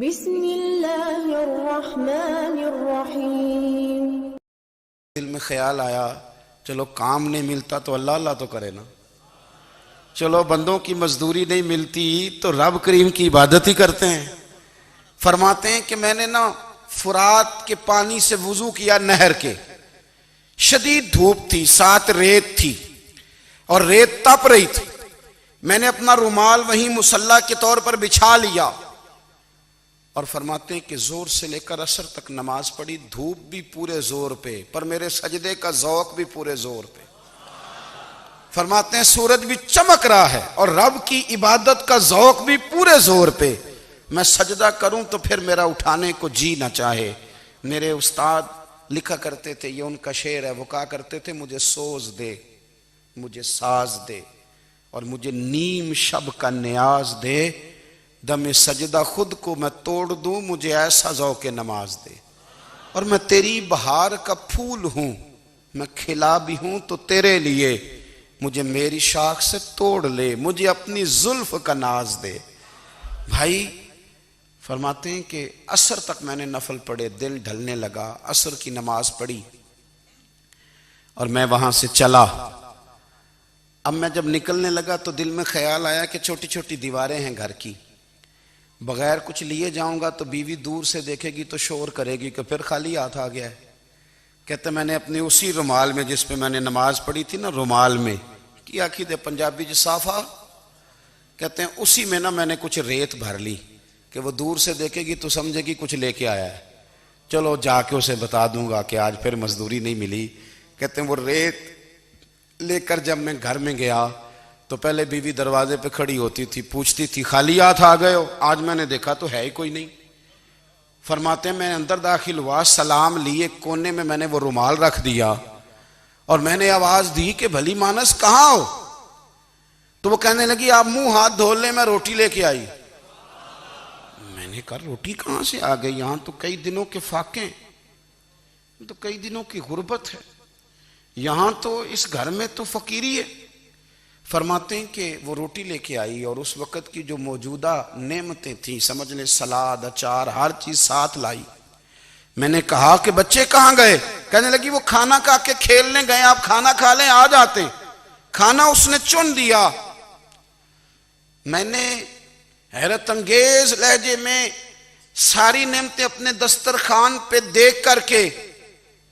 بسم اللہ الرحمن الرحیم۔ دل میں خیال آیا چلو کام نہیں ملتا تو اللہ اللہ تو کرے نا، چلو بندوں کی مزدوری نہیں ملتی تو رب کریم کی عبادت ہی کرتے ہیں۔ فرماتے ہیں کہ میں نے نا فرات کے پانی سے وضو کیا، نہر کے، شدید دھوپ تھی، ساتھ ریت تھی اور ریت تپ رہی تھی، میں نے اپنا رومال وہیں مصلی کے طور پر بچھا لیا اور فرماتے ہیں کہ زور سے لے کر عصر تک نماز پڑھی، دھوپ بھی پورے زور پہ پر میرے سجدے کا ذوق بھی پورے زور پہ۔ فرماتے ہیں سورج بھی چمک رہا ہے اور رب کی عبادت کا ذوق بھی پورے زور پہ، میں سجدہ کروں تو پھر میرا اٹھانے کو جی نہ چاہے۔ میرے استاد لکھا کرتے تھے، یہ ان کا شعر ہے، وہ کہا کرتے تھے مجھے سوز دے، مجھے ساز دے اور مجھے نیم شب کا نیاز دے، دم سجدہ خود کو میں توڑ دوں، مجھے ایسا ذوق نماز دے۔ اور میں تیری بہار کا پھول ہوں، میں کھلا بھی ہوں تو تیرے لیے، مجھے میری شاخ سے توڑ لے، مجھے اپنی زلف کا ناز دے۔ بھائی فرماتے ہیں کہ عصر تک میں نے نفل پڑھے، دل ڈھلنے لگا، عصر کی نماز پڑھی اور میں وہاں سے چلا۔ اب میں جب نکلنے لگا تو دل میں خیال آیا کہ چھوٹی چھوٹی دیواریں ہیں گھر کی، بغیر کچھ لیے جاؤں گا تو بیوی دور سے دیکھے گی تو شور کرے گی کہ پھر خالی ہاتھ آ گیا ہے۔ کہتے میں نے اپنی اسی رومال میں جس پہ میں نے نماز پڑھی تھی نا، رومال میں کی آخی دے پنجابی جو صافہ کہتے ہیں، اسی میں نا میں نے کچھ ریت بھر لی کہ وہ دور سے دیکھے گی تو سمجھے گی کچھ لے کے آیا ہے، چلو جا کے اسے بتا دوں گا کہ آج پھر مزدوری نہیں ملی۔ کہتے ہیں وہ ریت لے کر جب میں گھر میں گیا تو پہلے بیوی دروازے پہ کھڑی ہوتی تھی، پوچھتی تھی خالی ہاتھ آ گئے ہو؟ آج میں نے دیکھا تو ہے ہی کوئی نہیں۔ فرماتے ہیں میں اندر داخل ہوا، سلام لیے، کونے میں نے وہ رومال رکھ دیا اور میں نے آواز دی کہ بھلی مانس کہاں ہو؟ تو وہ کہنے لگی آپ منہ ہاتھ دھو لیں، میں روٹی لے کے آئی۔ میں نے کہا روٹی کہاں سے آ گئی؟ یہاں تو کئی دنوں کے فاقے، تو کئی دنوں کی غربت ہے، یہاں تو اس گھر میں تو فقیری ہے۔ فرماتے ہیں کہ وہ روٹی لے کے آئی اور اس وقت کی جو موجودہ نعمتیں تھیں، سمجھ لیں سلاد، اچار، ہر چیز ساتھ لائی۔ میں نے کہا کہ بچے کہاں گئے؟ کہنے لگی وہ کھانا کھا کے کھیلنے گئے، آپ کھانا کھا لیں آ جاتے۔ کھانا اس نے چن دیا۔ میں نے حیرت انگیز لہجے میں ساری نعمتیں اپنے دسترخوان پہ دیکھ کر کے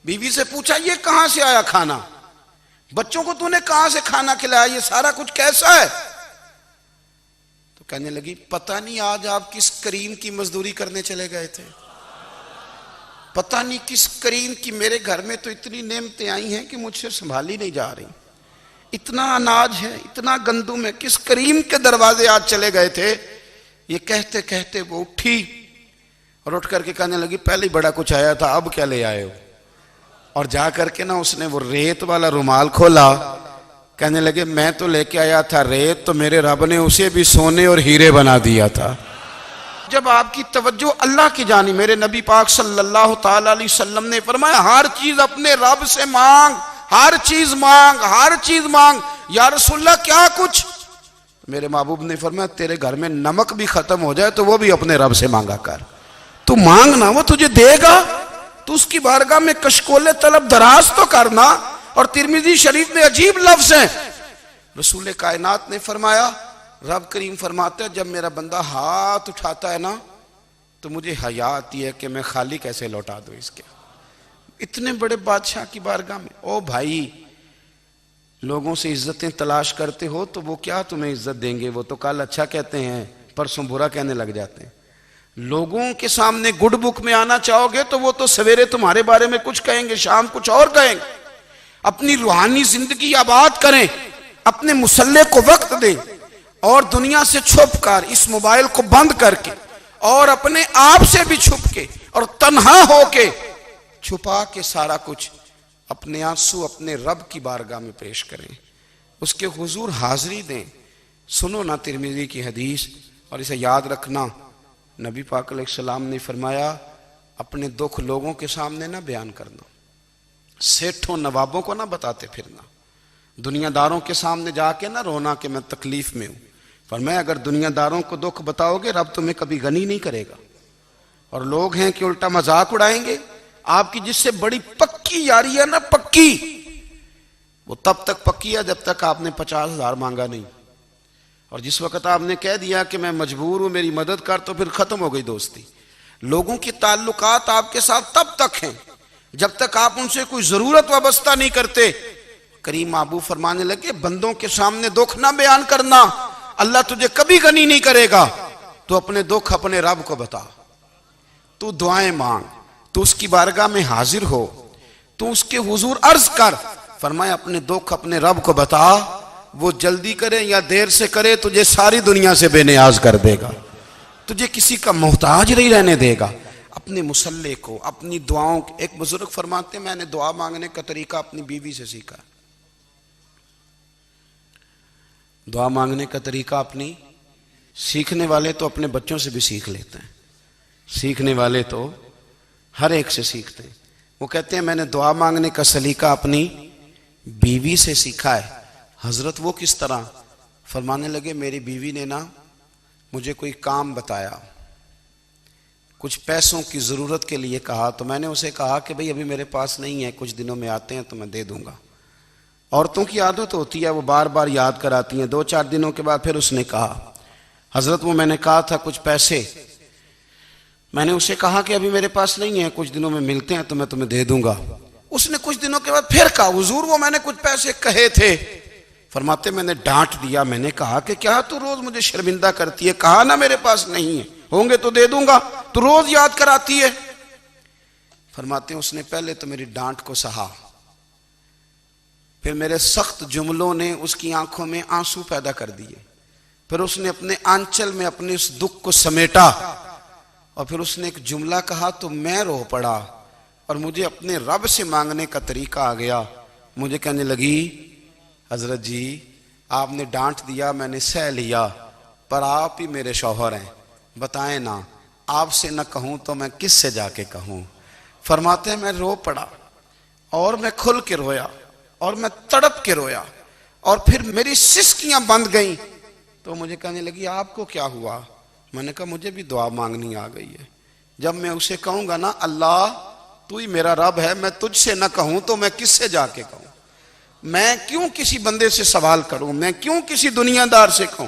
بیوی سے پوچھا یہ کہاں سے آیا کھانا؟ بچوں کو تو نے کہاں سے کھانا کھلایا؟ یہ سارا کچھ کیسا ہے؟ تو کہنے لگی پتہ نہیں آج آپ کس کریم کی مزدوری کرنے چلے گئے تھے، پتہ نہیں کس کریم کی، میرے گھر میں تو اتنی نعمتیں آئی ہیں کہ مجھ سے سنبھالی نہیں جا رہی، اتنا اناج ہے، اتنا گندم ہے، کس کریم کے دروازے آج چلے گئے تھے؟ یہ کہتے کہتے وہ اٹھی اور اٹھ کر کے کہنے لگی پہلے بڑا کچھ آیا تھا، اب کیا لے آئے ہو؟ اور جا کر کے نا اس نے وہ ریت والا رومال کھولا، کہنے لگے میں تو لے کے آیا تھا ریت، تو میرے رب نے اسے بھی سونے اور ہیرے بنا دیا تھا۔ جب آپ کی توجہ اللہ کی جانب، میرے نبی پاک صلی اللہ تعالی علیہ وسلم نے فرمایا ہر چیز اپنے رب سے مانگ، ہر چیز مانگ، ہر چیز مانگ۔ یا رسول اللہ کیا کچھ؟ میرے محبوب نے فرمایا تیرے گھر میں نمک بھی ختم ہو جائے تو وہ بھی اپنے رب سے مانگا کر، تو مانگنا وہ تجھے دے گا، تو اس کی بارگاہ میں کشکول طلب دراز تو کرنا۔ اور ترمذی شریف میں عجیب لفظ ہیں، رسول کائنات نے فرمایا، رب کریم فرماتا ہے جب میرا بندہ ہاتھ اٹھاتا ہے نا تو مجھے حیا آتی ہے کہ میں خالی کیسے لوٹا دوں اس کے، اتنے بڑے بادشاہ کی بارگاہ میں۔ او بھائی لوگوں سے عزتیں تلاش کرتے ہو تو وہ کیا تمہیں عزت دیں گے؟ وہ تو کل اچھا کہتے ہیں پرسوں برا کہنے لگ جاتے ہیں۔ لوگوں کے سامنے گڈ بک میں آنا چاہو گے تو وہ تو سویرے تمہارے بارے میں کچھ کہیں گے، شام کچھ اور کہیں گے۔ اپنی روحانی زندگی آباد کریں، اپنے مسلح کو وقت دیں اور دنیا سے چھپ کر، اس موبائل کو بند کر کے اور اپنے آپ سے بھی چھپ کے اور تنہا ہو کے، چھپا کے سارا کچھ اپنے آنسو اپنے رب کی بارگاہ میں پیش کریں، اس کے حضور حاضری دیں۔ سنو نا ترمذی کی حدیث اور اسے یاد رکھنا، نبی پاک علیہ السلام نے فرمایا اپنے دکھ لوگوں کے سامنے نہ بیان کرنا، سیٹھوں نوابوں کو نہ بتاتے پھرنا، دنیا داروں کے سامنے جا کے نہ رونا کہ میں تکلیف میں ہوں۔ فرمایا اگر دنیا داروں کو دکھ بتاؤ گے رب تمہیں کبھی غنی نہیں کرے گا، اور لوگ ہیں کہ الٹا مذاق اڑائیں گے. آپ کی جس سے بڑی پکی یاری ہے نا، پکی، وہ تب تک پکی ہے جب تک آپ نے 50,000 مانگا نہیں. اور جس وقت آپ نے کہہ دیا کہ میں مجبور ہوں میری مدد کر، تو پھر ختم ہو گئی دوستی. لوگوں کی تعلقات آپ کے ساتھ تب تک ہیں جب تک آپ ان سے کوئی ضرورت وابستہ نہیں کرتے. کریم محبوب فرمانے لگے بندوں کے سامنے دکھ نہ بیان کرنا، اللہ تجھے کبھی غنی نہیں کرے گا. تو اپنے دکھ اپنے رب کو بتا، تو دعائیں مانگ، تو اس کی بارگاہ میں حاضر ہو، تو اس کے حضور عرض کر. فرمایا اپنے دکھ اپنے رب کو بتا، وہ جلدی کرے یا دیر سے کرے تجھے ساری دنیا سے بے نیاز کر دے گا، تجھے کسی کا محتاج نہیں رہنے دے گا. اپنے مسلح کو، اپنی دعاؤں. ایک بزرگ فرماتے ہیں میں نے دعا مانگنے کا طریقہ اپنی بیوی سے سیکھا. دعا مانگنے کا طریقہ اپنی، سیکھنے والے تو اپنے بچوں سے بھی سیکھ لیتے ہیں، سیکھنے والے تو ہر ایک سے سیکھتے ہیں. وہ کہتے ہیں میں نے دعا مانگنے کا سلیقہ اپنی بیوی سے سیکھا ہے. حضرت وہ کس طرح؟ فرمانے لگے میری بیوی نے نا مجھے کوئی کام بتایا، کچھ پیسوں کی ضرورت کے لیے کہا، تو میں نے اسے کہا کہ بھئی ابھی میرے پاس نہیں ہے، کچھ دنوں میں آتے ہیں تو میں دے دوں گا. عورتوں کی عادت ہوتی ہے وہ بار بار یاد کراتی ہیں. 2-4 دنوں کے بعد پھر اس نے کہا حضرت وہ میں نے کہا تھا کچھ پیسے، میں نے اسے کہا کہ ابھی میرے پاس نہیں ہے، کچھ دنوں میں ملتے ہیں تو میں تمہیں دے دوں گا. اس نے کچھ دنوں کے بعد پھر کہا حضور وہ میں نے کچھ پیسے کہے تھے. فرماتے میں نے ڈانٹ دیا، میں نے کہا کہ کیا تو روز مجھے شرمندہ کرتی ہے، کہا نا میرے پاس نہیں ہے، ہوں گے تو دے دوں گا، تو روز یاد کراتی ہے. فرماتے ہیں اس نے پہلے تو میری ڈانٹ کو سہا، پھر میرے سخت جملوں نے اس کی آنکھوں میں آنسو پیدا کر دیے، پھر اس نے اپنے آنچل میں اپنے اس دکھ کو سمیٹا، اور پھر اس نے ایک جملہ کہا تو میں رو پڑا، اور مجھے اپنے رب سے مانگنے کا طریقہ آ گیا. مجھے کہنے لگی حضرت جی آپ نے ڈانٹ دیا میں نے سہ لیا، پر آپ ہی میرے شوہر ہیں، بتائیں نا آپ سے نہ کہوں تو میں کس سے جا کے کہوں. فرماتے ہیں میں رو پڑا، اور میں کھل کے رویا، اور میں تڑپ کے رویا، اور پھر میری سسکیاں بند گئیں. تو مجھے کہنے لگی آپ کو کیا ہوا؟ میں نے کہا مجھے بھی دعا مانگنی آ گئی ہے. جب میں اسے کہوں گا نا اللہ تو ہی میرا رب ہے، میں تجھ سے نہ کہوں تو میں کس سے جا کے کہوں؟ میں کیوں کسی بندے سے سوال کروں؟ میں کیوں کسی دنیا دار سے کہوں؟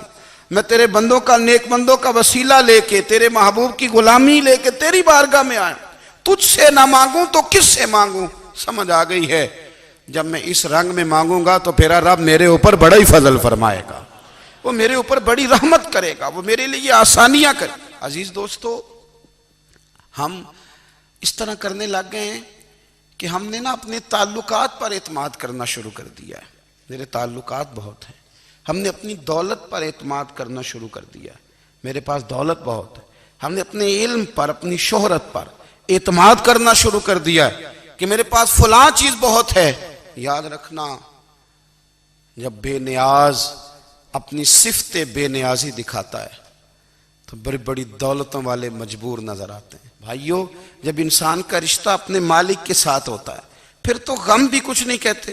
میں تیرے بندوں کا، نیک بندوں کا وسیلہ لے کے، تیرے محبوب کی غلامی لے کے تیری بارگاہ میں آیا، تجھ سے نہ مانگوں تو کس سے مانگوں؟ سمجھ آ گئی ہے جب میں اس رنگ میں مانگوں گا تو پھر رب میرے اوپر بڑا ہی فضل فرمائے گا، وہ میرے اوپر بڑی رحمت کرے گا، وہ میرے لیے آسانیاں کرے. عزیز دوستو ہم اس طرح کرنے لگ گئے ہیں کہ ہم نے نا اپنے تعلقات پر اعتماد کرنا شروع کر دیا ہے. میرے تعلقات بہت ہیں. ہم نے اپنی دولت پر اعتماد کرنا شروع کر دیا ہے، میرے پاس دولت بہت ہے. ہم نے اپنے علم پر، اپنی شہرت پر اعتماد کرنا شروع کر دیا ہے کہ میرے پاس فلاں چیز بہت ہے. یاد رکھنا جب بے نیاز اپنی صفت بے نیازی دکھاتا ہے تو بڑی بڑی دولتوں والے مجبور نظر آتے ہیں. بھائیو جب انسان کا رشتہ اپنے مالک کے ساتھ ہوتا ہے پھر تو غم بھی کچھ نہیں کہتے،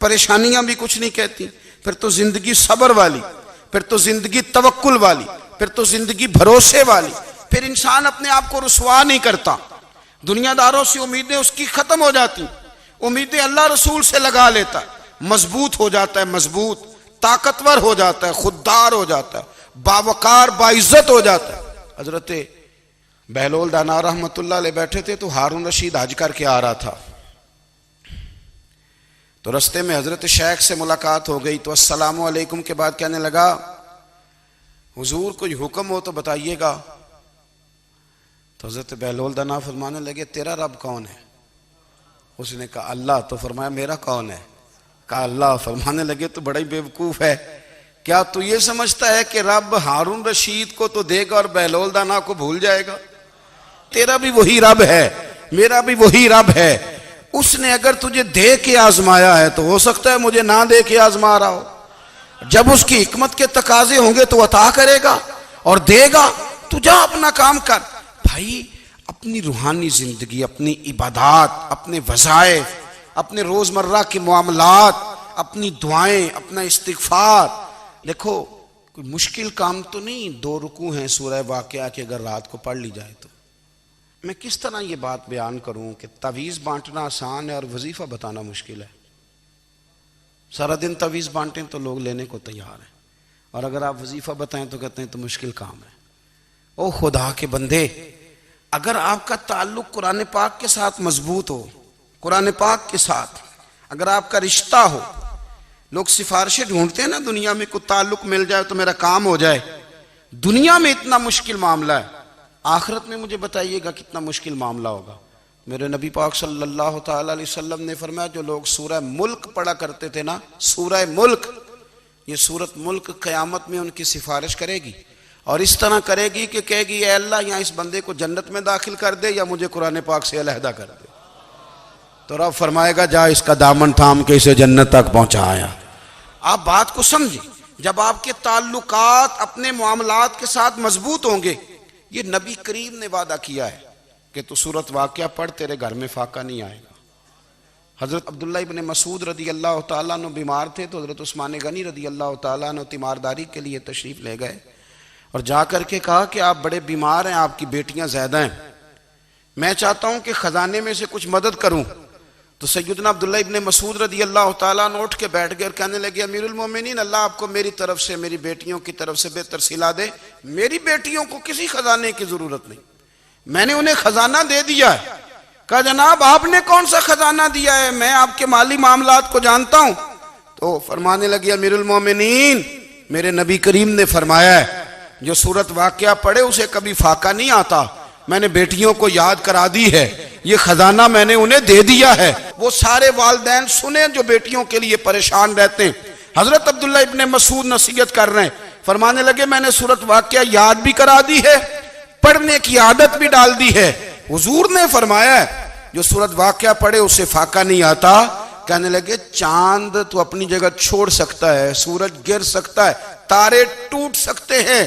پریشانیاں بھی کچھ نہیں کہتی، پھر تو زندگی صبر والی، پھر تو زندگی توکل والی، پھر تو زندگی بھروسے والی. پھر انسان اپنے آپ کو رسوا نہیں کرتا، دنیا داروں سے امیدیں اس کی ختم ہو جاتی، امیدیں اللہ رسول سے لگا لیتا ہے، مضبوط ہو جاتا ہے، مضبوط، طاقتور ہو جاتا ہے، خوددار ہو جاتا ہے، باوقار باعزت ہو جاتا ہے. حضرت بہلول دانا رحمت اللہ علیہ بیٹھے تھے تو ہارون رشید حج کر کے آ رہا تھا، تو رستے میں حضرت شیخ سے ملاقات ہو گئی تو السلام علیکم کے بعد کہنے لگا حضور کوئی حکم ہو تو بتائیے گا. تو حضرت بہلول دانا فرمانے لگے تیرا رب کون ہے؟ اس نے کہا اللہ. تو فرمایا میرا کون ہے؟ کہا اللہ. فرمانے لگے تو بڑا ہی بیوقوف ہے، کیا تو یہ سمجھتا ہے کہ رب ہارون رشید کو تو دے گا اور بہلول دانا کو بھول جائے گا؟ تیرا بھی وہی رب ہے، میرا بھی وہی رب ہے. اس نے اگر تجھے دے کے آزمایا ہے تو ہو سکتا ہے مجھے نہ دے کے آزما رہا ہو. جب اس کی حکمت کے تقاضے ہوں گے تو عطا کرے گا اور دے گا. تو جا اپنا کام کر. بھائی اپنی روحانی زندگی، اپنی عبادات، اپنے وظائف، اپنے روزمرہ کے معاملات، اپنی دعائیں، اپنا استغفار. دیکھو کوئی مشکل کام تو نہیں، 2 رکوع ہیں سورہ واقعہ کے اگر رات کو پڑھ لی جائے تو میں کس طرح یہ بات بیان کروں کہ تعویذ بانٹنا آسان ہے اور وظیفہ بتانا مشکل ہے. سارا دن تعویذ بانٹیں تو لوگ لینے کو تیار ہیں، اور اگر آپ وظیفہ بتائیں تو کہتے ہیں تو مشکل کام ہے. او خدا کے بندے، اگر آپ کا تعلق قرآن پاک کے ساتھ مضبوط ہو، قرآن پاک کے ساتھ اگر آپ کا رشتہ ہو، لوگ سفارشیں ڈھونڈتے ہیں نا دنیا میں، کوئی تعلق مل جائے تو میرا کام ہو جائے. دنیا میں اتنا مشکل معاملہ ہے، آخرت میں مجھے بتائیے گا کتنا مشکل معاملہ ہوگا. میرے نبی پاک صلی اللہ تعالی علیہ وسلم نے فرمایا جو لوگ سورہ ملک پڑھا کرتے تھے نا، سورہ ملک، یہ سورت ملک قیامت میں ان کی سفارش کرے گی، اور اس طرح کرے گی کہ کہے گی اے اللہ یہاں اس بندے کو جنت میں داخل کر دے یا مجھے قرآن پاک سے علیحدہ کر دے. تو رب فرمائے گا جا اس کا دامن تھام کے اسے جنت تک پہنچایا. آپ بات کو سمجھیں، جب آپ کے تعلقات اپنے معاملات کے ساتھ مضبوط ہوں گے، یہ نبی کریم نے وعدہ کیا ہے کہ تو سورت واقعہ پڑھ تیرے گھر میں فاقہ نہیں آئے گا. حضرت عبداللہ ابن مسعود رضی اللہ تعالیٰ عنہ بیمار تھے تو حضرت عثمان غنی رضی اللہ تعالیٰ عنہ تیمارداری کے لیے تشریف لے گئے اور جا کر کے کہا کہ آپ بڑے بیمار ہیں، آپ کی بیٹیاں زیادہ ہیں، میں چاہتا ہوں کہ خزانے میں سے کچھ مدد کروں. تو سیدنا عبداللہ ابن مسعود رضی اللہ تعالیٰ عنہ اٹھ کے بیٹھ گئے اور کہنے لگے امیر المومنین، اللہ آپ کو میری طرف سے، میری بیٹیوں کی طرف سے بہتر صلہ دے. میری بیٹیوں کو کسی خزانے کی ضرورت نہیں، میں نے انہیں خزانہ دے دیا ہے. کہا جناب آپ نے کون سا خزانہ دیا ہے، میں آپ کے مالی معاملات کو جانتا ہوں. تو فرمانے لگی امیر المومنین، میرے نبی کریم نے فرمایا ہے جو سورت واقعہ پڑھے اسے کبھی فاقہ نہیں آتا. میں نے بیٹیوں کو یاد کرا دی ہے، یہ خزانہ میں نے انہیں دے دیا ہے. وہ سارے والدین سنیں جو بیٹیوں کے لیے پریشان رہتے ہیں. حضرت عبداللہ ابن مسعود نصیحت کر رہے ہیں، فرمانے لگے میں نے سورت واقعہ یاد بھی کرا دی ہے، پڑھنے کی عادت بھی ڈال دی ہے. حضور نے فرمایا ہے جو سورت واقعہ پڑھے اسے فاقہ نہیں آتا. کہنے لگے چاند تو اپنی جگہ چھوڑ سکتا ہے، سورج گر سکتا ہے، تارے ٹوٹ سکتے ہیں،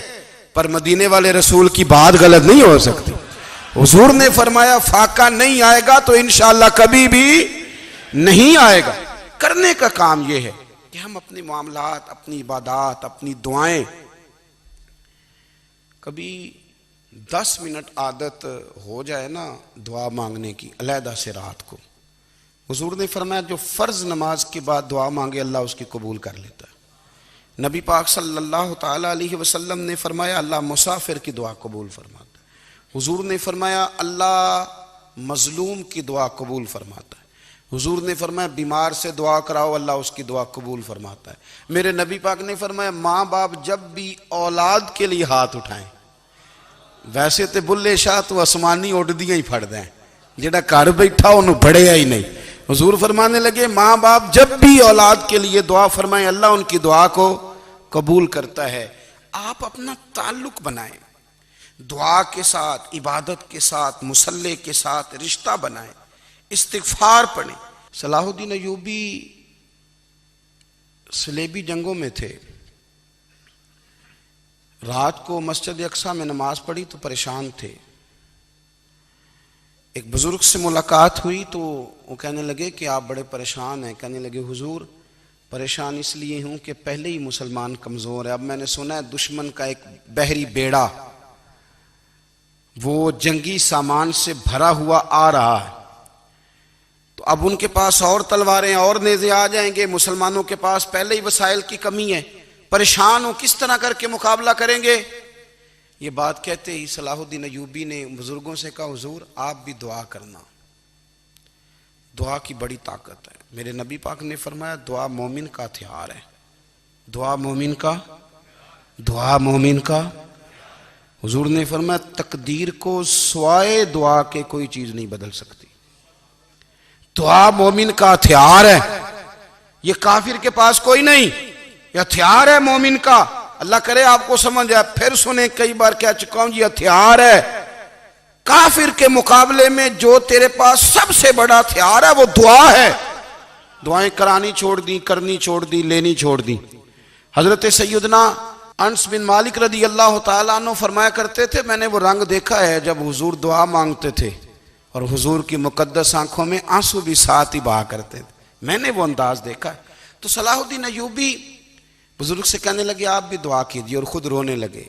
پر مدینے والے رسول کی بات غلط نہیں ہو سکتی. حضور نے فرمایا فاقہ نہیں آئے گا تو انشاءاللہ کبھی بھی نہیں آئے گا. کرنے کا کام یہ ہے کہ ہم اپنے معاملات، اپنی عبادات، اپنی دعائیں کبھی 10 منٹ عادت ہو جائے نا دعا مانگنے کی علیحدہ سے رات کو. حضور نے فرمایا جو فرض نماز کے بعد دعا مانگے اللہ اس کی قبول کر لیتا ہے. نبی پاک صلی اللہ تعالی علیہ وسلم نے فرمایا اللہ مسافر کی دعا قبول فرماتا ہے. حضور نے فرمایا اللہ مظلوم کی دعا قبول فرماتا ہے. حضور نے فرمایا بیمار سے دعا کراؤ اللہ اس کی دعا قبول فرماتا ہے. میرے نبی پاک نے فرمایا ماں باپ جب بھی اولاد کے لیے ہاتھ اٹھائیں، ویسے تے بلے شاہ تو آسمانی اڈدیاں ہی پھڑ دیں، جڑا گھر بیٹھا انہوں بڑھیا ہی نہیں. حضور فرمانے لگے ماں باپ جب بھی اولاد کے لیے دعا فرمائیں اللہ ان کی دعا کو قبول کرتا ہے. آپ اپنا تعلق بنائیں، دعا کے ساتھ، عبادت کے ساتھ، مصلی کے ساتھ رشتہ بنائیں، استغفار پڑھیں. صلاح الدین ایوبی صلیبی جنگوں میں تھے، رات کو مسجد اقصی میں نماز پڑھی تو پریشان تھے. ایک بزرگ سے ملاقات ہوئی تو وہ کہنے لگے کہ آپ بڑے پریشان ہیں. کہنے لگے حضور پریشان اس لیے ہوں کہ پہلے ہی مسلمان کمزور ہے، اب میں نے سنا ہے دشمن کا ایک بحری بیڑا وہ جنگی سامان سے بھرا ہوا آ رہا ہے، تو اب ان کے پاس اور تلواریں اور نیزے آ جائیں گے، مسلمانوں کے پاس پہلے ہی وسائل کی کمی ہے، پریشان ہو کس طرح کر کے مقابلہ کریں گے. یہ بات کہتے ہی صلاح الدین ایوبی نے بزرگوں سے کہا حضور آپ بھی دعا کرنا، دعا کی بڑی طاقت ہے. میرے نبی پاک نے فرمایا دعا مومن کا ہتھیار ہے، دعا مومن کا، دعا مومن کا. حضور نے فرمایا تقدیر کو سوائے دعا کے کوئی چیز نہیں بدل سکتی. دعا مومن کا ہتھیار ہے، یہ کافر کے پاس کوئی نہیں، یہ ہتھیار ہے مومن کا. اللہ کرے آپ کو سمجھ آئے. پھر سنیں کئی بار کہہ چکا ہوں یہ ہتھیار ہے. کافر کے مقابلے میں جو تیرے پاس سب سے بڑا ہتھیار ہے وہ دعا ہے. دعائیں کرانی چھوڑ دی، کرنی چھوڑ دی، لینی چھوڑ دی. حضرت سیدنا انس بن مالک رضی اللہ تعالیٰ عنہ فرمایا کرتے تھے میں نے وہ رنگ دیکھا ہے جب حضور دعا مانگتے تھے اور حضور کی مقدس آنکھوں میں آنسو بھی ساتھ ہی بہا کرتے تھے، میں نے وہ انداز دیکھا ہے. تو صلاح الدین ایوبی بزرگ سے کہنے لگے آپ بھی دعا کیجیے، اور خود رونے لگے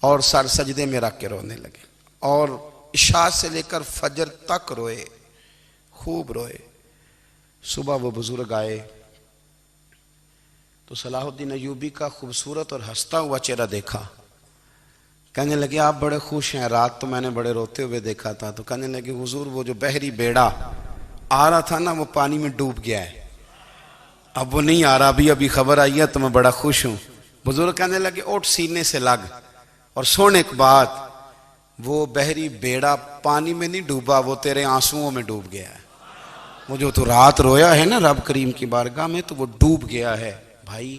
اور سر سجدے میں رکھ کے رونے لگے اور عشاء سے لے کر فجر تک روئے، خوب روئے۔ صبح وہ بزرگ آئے تو صلاح الدین ایوبی کا خوبصورت اور ہنستا ہوا چہرہ دیکھا۔ کہنے لگے آپ بڑے خوش ہیں، رات تو میں نے بڑے روتے ہوئے دیکھا تھا۔ تو کہنے لگے حضور وہ جو بحری بیڑا آ رہا تھا نا وہ پانی میں ڈوب گیا ہے، اب وہ نہیں آ رہا، ابھی خبر آئی ہے تو میں بڑا خوش ہوں۔ بزرگ کہنے لگے اٹھ سینے سے لگ اور سن ایک بات، وہ بحری بیڑا پانی میں نہیں ڈوبا، وہ تیرے آنسوؤں میں ڈوب گیا ہے۔ وہ جو تو رات رویا ہے نا رب کریم کی بارگاہ میں تو وہ ڈوب گیا ہے۔ بھائی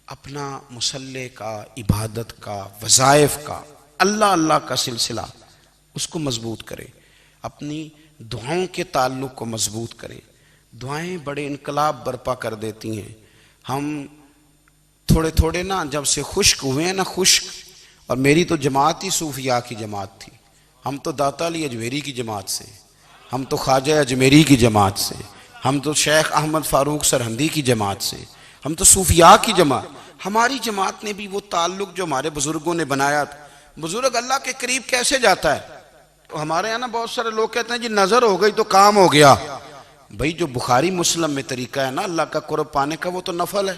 اپنا مصلی کا، عبادت کا، وظائف کا، اللہ اللہ کا سلسلہ اس کو مضبوط کرے، اپنی دعاؤں کے تعلق کو مضبوط کرے۔ دعائیں بڑے انقلاب برپا کر دیتی ہیں۔ ہم تھوڑے تھوڑے نا جب سے خشک ہوئے ہیں نا، خشک، اور میری تو جماعت ہی صوفیاء کی جماعت تھی، ہم تو داتا علی اجمیری کی جماعت سے، ہم تو خواجہ اجمیری کی جماعت سے، ہم تو شیخ احمد فاروق سرہندی کی جماعت سے، ہم تو صوفیاء کی جماعت۔ ہماری جماعت نے بھی وہ تعلق جو ہمارے بزرگوں نے بنایا تھا۔ بزرگ اللہ کے قریب کیسے جاتا ہے؟ تو ہمارے یہاں نا بہت سارے لوگ کہتے ہیں جی نظر ہو گئی تو کام ہو گیا۔ بھائی جو بخاری مسلم میں طریقہ ہے نا اللہ کا قرب پانے کا وہ تو نفل ہے۔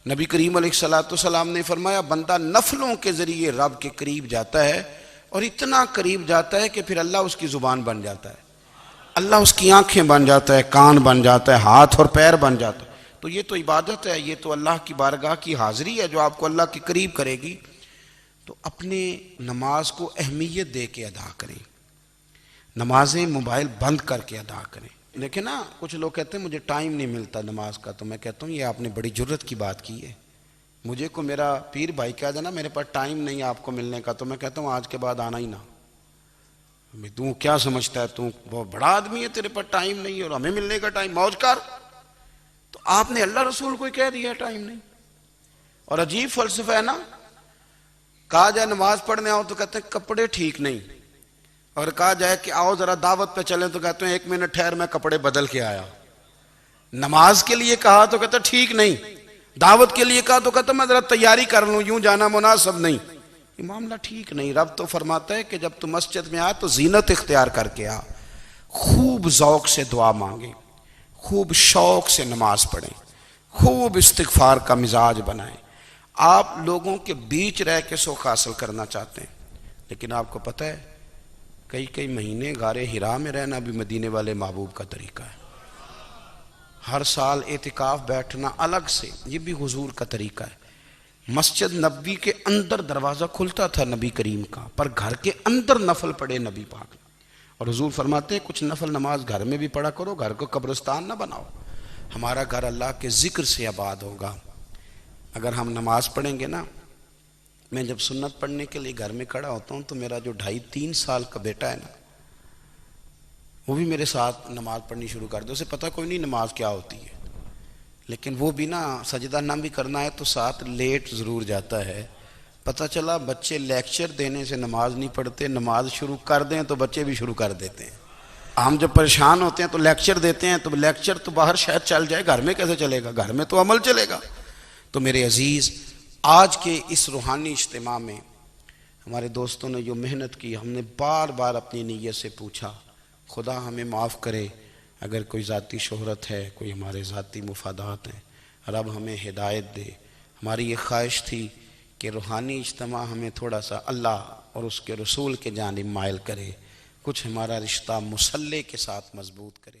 نبی کریم علیہ السلام نے فرمایا بندہ نفلوں کے ذریعے رب کے قریب جاتا ہے، اور اتنا قریب جاتا ہے کہ پھر اللہ اس کی زبان بن جاتا ہے، اللہ اس کی آنکھیں بن جاتا ہے، کان بن جاتا ہے، ہاتھ اور پیر بن جاتا ہے۔ تو یہ تو عبادت ہے، یہ تو اللہ کی بارگاہ کی حاضری ہے جو آپ کو اللہ کے قریب کرے گی۔ تو اپنے نماز کو اہمیت دے کے ادا کریں، نمازیں موبائل بند کر کے ادا کریں۔ دیکھیں نا کچھ لوگ کہتے ہیں مجھے ٹائم نہیں ملتا نماز کا، تو میں کہتا ہوں یہ آپ نے بڑی جرت کی بات کی ہے۔ مجھے کو میرا پیر بھائی کہہ دینا میرے پاس ٹائم نہیں آپ کو ملنے کا، تو میں کہتا ہوں آج کے بعد آنا ہی نہ۔ تو کیا سمجھتا ہے تو بہت بڑا آدمی ہے، تیرے پاس ٹائم نہیں ہے اور ہمیں ملنے کا ٹائم، موج کر۔ تو آپ نے اللہ رسول کو کہہ دیا ٹائم نہیں۔ اور عجیب فلسفہ ہے نا، کہا جائے نماز پڑھنے آؤ تو کہتے ہیں کپڑے ٹھیک نہیں، اور کہا جائے کہ آؤ ذرا دعوت پہ چلیں تو کہتے ہیں 1 منٹ ٹھہر میں کپڑے بدل کے آیا۔ نماز کے لیے کہا تو کہتا ٹھیک نہیں، دعوت کے لیے کہا تو کہتا میں ذرا تیاری کر لوں، یوں جانا مناسب نہیں۔ یہ معاملہ ٹھیک نہیں۔ رب تو فرماتا ہے کہ جب تم مسجد میں آ تو زینت اختیار کر کے آ، خوب ذوق سے دعا مانگیں، خوب شوق سے نماز پڑھیں، خوب استغفار کا مزاج بنائیں۔ آپ لوگوں کے بیچ رہ کے سوکھ حاصل کرنا چاہتے ہیں، لیکن آپ کو پتہ ہے کئی مہینے غار حرا میں رہنا بھی مدینے والے محبوب کا طریقہ ہے۔ ہر سال اعتکاف بیٹھنا الگ سے، یہ بھی حضور کا طریقہ ہے۔ مسجد نبوی کے اندر دروازہ کھلتا تھا نبی کریم کا، پر گھر کے اندر نفل پڑھے نبی پاک، اور حضور فرماتے ہیں کچھ نفل نماز گھر میں بھی پڑھا کرو، گھر کو قبرستان نہ بناؤ۔ ہمارا گھر اللہ کے ذکر سے آباد ہوگا اگر ہم نماز پڑھیں گے نا۔ میں جب سنت پڑھنے کے لیے گھر میں کھڑا ہوتا ہوں تو میرا جو 2.5-3 سال کا بیٹا ہے نا، وہ بھی میرے ساتھ نماز پڑھنی شروع کر دے۔ اسے پتہ کوئی نہیں نماز کیا ہوتی ہے، لیکن وہ بھی نا سجدہ نہ بھی کرنا ہے تو ساتھ لیٹ ضرور جاتا ہے۔ پتہ چلا بچے لیکچر دینے سے نماز نہیں پڑھتے، نماز شروع کر دیں تو بچے بھی شروع کر دیتے ہیں۔ ہم جب پریشان ہوتے ہیں تو لیکچر دیتے ہیں، تو لیکچر تو باہر شاید چل جائے، گھر میں کیسے چلے گا؟ گھر میں تو عمل چلے گا۔ تو میرے عزیز، آج کے اس روحانی اجتماع میں ہمارے دوستوں نے جو محنت کی، ہم نے بار بار اپنی نیت سے پوچھا خدا ہمیں معاف کرے اگر کوئی ذاتی شہرت ہے، کوئی ہمارے ذاتی مفادات ہیں، رب ہمیں ہدایت دے۔ ہماری یہ خواہش تھی کہ روحانی اجتماع ہمیں تھوڑا سا اللہ اور اس کے رسول کے جانب مائل کرے، کچھ ہمارا رشتہ مصلی کے ساتھ مضبوط کرے۔